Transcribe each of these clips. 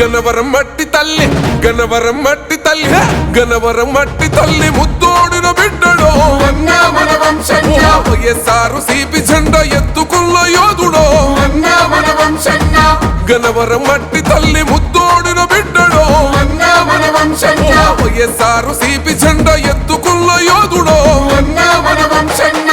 గన్నవరం మట్టి తల్లి గన్నవరం మట్టి తల్లి గన్నవరం మట్టి తల్లి ముద్దోడిన బిడ్డడో మన వంశన్న వైఎస్ఆర్ సిపి జెండా ఎత్తుకున్న యోధుడో మన వంశన్న గన్నవరం మట్టి తల్లి ముద్దోడిన బిడ్డడో మన వంశన్న వైఎస్ఆర్ సిపి జెండా ఎత్తుకున్న యోధుడో మన వంశన్న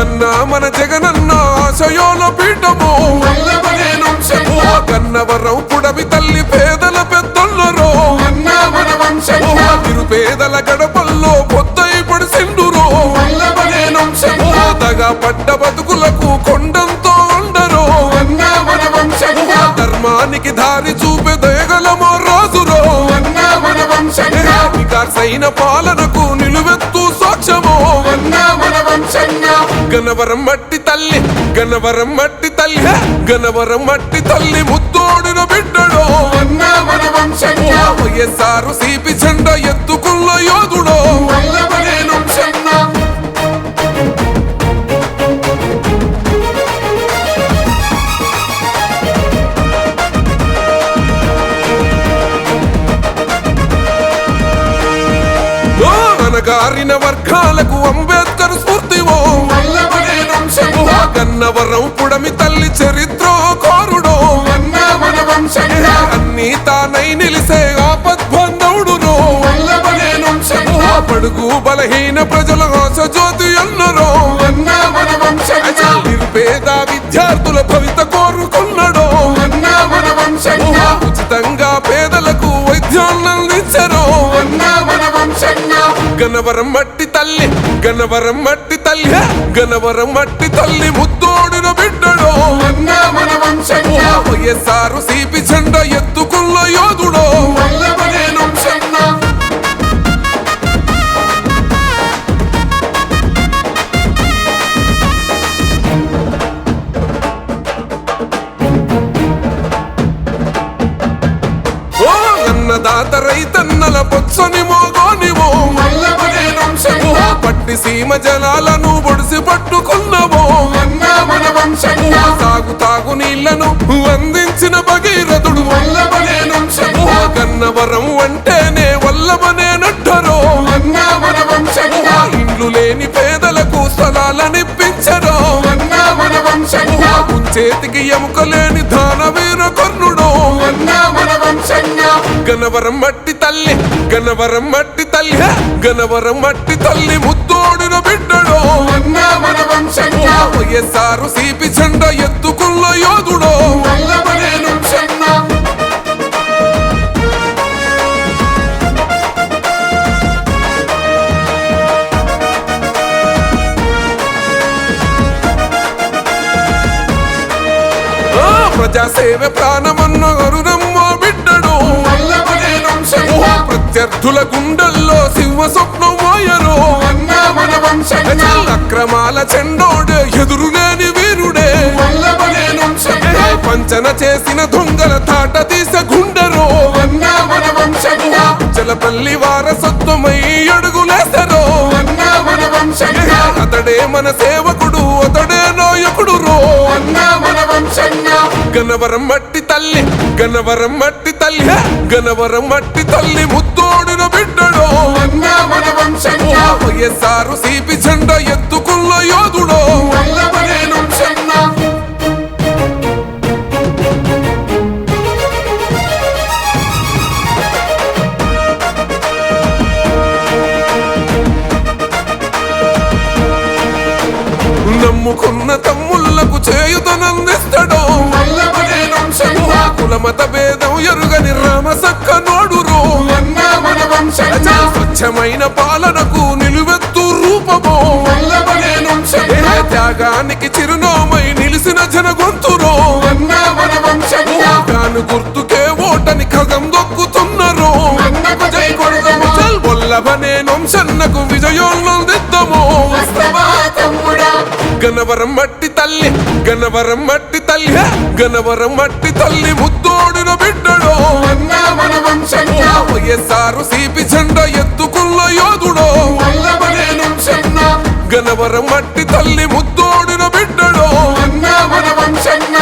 అన్నా మన జగనన్న ఆశయోల పీఠము గన్నవరం పుడమి తల్లి పేదల పెద్దొల్లరో మన వంశన్న నిరుపేదల గడపల్లో పొద్దై పడిసిండురో దగా పడ్డ బతుకులకు కొండంతో ఉండరో మన వంశన్న ధర్మానికి దారి చూపే దయగలమో రాజురో మన వంశన్న వికాసైన పాలనకు నిలువెత్తు సాక్ష్యమో మన వంశన్న గన్నవరం మట్టి తల్లి గన్నవరం మట్టి తల్లి గన్నవరం మట్టి తల్లి ముద్దోడిన బిడ్డడో మన వంశన్న వైఎస్ఆర్ సిపి జెండా ఎత్తుకున్న యోధుడో వంశన్న అనగారిన వర్గాలకు అంబేద్కర్ స్ఫూర్తివో గన్నవరం పుడమి తల్లి చరిత్ర కోరుడో మన వంశన్న అన్ని తానై నిలిసే ఆపద్బంధవుడురో పడుగు బలహీన ప్రజల ఆశ జ్యోతి అన్నరో మన వంశన్న నిరుపేద విద్యార్థుల భవిత కోరుకున్నడో మన వంశన్న ఉచితంగా పేదలకు వైద్యాన్నందించరో మన వంశన్న గన్నవరం మట్టి తల్లి గన్నవరం మట్టి తల్లి గన్నవరం మట్టి తల్లి ముద్దోడిన బిడ్డడో మన వంశన్న వైఎస్ఆర్ సిపి జెండా ఎత్తుకున్న యోధుడో వంశన్న ఓ అన్నదాత రైతన్నల పొచ్చని మోగోనివో పట్టి సీమ జనాలను బొడిసి పట్టుకున్నవో మన వంశన్న తాగు తాగు నీళ్లను అందించిన భగీరథుడు గన్నవరం అంటేనే వల్లభనేనట్టరో మన వంశన్న ఇండ్లు లేని పేదలకు స్థలాలనిప్పించరో మన వంశన్న చేతికి ఎముక లేని దానవీర కర్ణుడో మన వంశన్న గన్నవరం మట్టి తల్లి గన్నవరం మట్టి తల్లి గన్నవరం మట్టి తల్లి ముద్దోడిన బిడ్డడో మన వంశన్న వైఎస్ఆర్ సిపి జెండా ఎత్తుకున్న యోధుడో వంశన్న ప్రజాసేవ ప్రాణమన్న అరుణమ్మ బిడ్డడు ప్రత్యర్థుల గుండెల్లో సింహ స్వప్నం మోయరు మన వంశన్న అక్రమాల చెండోడే ఎదురులేని వీరుడే పంచన చేసిన దొంగల తాట తీస గుండెరో మన వంశన్న చలపల్లి వారసత్వమై అడుగులేసరో మన వంశన్న అతడే మన సేవకుడు అతడే నాయకుడు రో మన వంశన్న గన్నవరం మట్టి తల్లి గన్నవరం మట్టి తల్లి గన్నవరం మట్టి తల్లి ముద్దోడిన బిడ్డడో మన వంశన్న వైఎస్ఆర్ సిపి జెండా ఎత్తుకున్న యోధుడో వంశన్న నమ్ముకున్న తమ్ముళ్లకు చేయుతనందిస్తాడో కులమత భేదం ఎరుగని రామసక్క నోడురో మన వంశన్న స్వచ్ఛమైన పాలనకు నిలువెత్తు రూపమో త్యాగానికి చిరునామై నిలిసిన జన గొంతురో మన వంశన్న కాను గుర్తుకే ఓటని ఖగం దొక్కుతున్నరో అన్నకు జై కొడదము వల్లభనే వంశన్నకు విజయోన్నందిద్దామో గన్నవరం మట్టి తల్లి గన్నవరం మట్టి తల్లి గన్నవరం మట్టి తల్లి ముద్దోడిన బిడ్డడో మన వంశన్న వైఎస్ఆర్ సిపి జెండా ఎత్తుకున్న యోధుడో వల్లభనేని వంశన్న గనవరం మట్టి తల్లి ముద్దోడిన బిడ్డడో అన్నా మన వంశన్న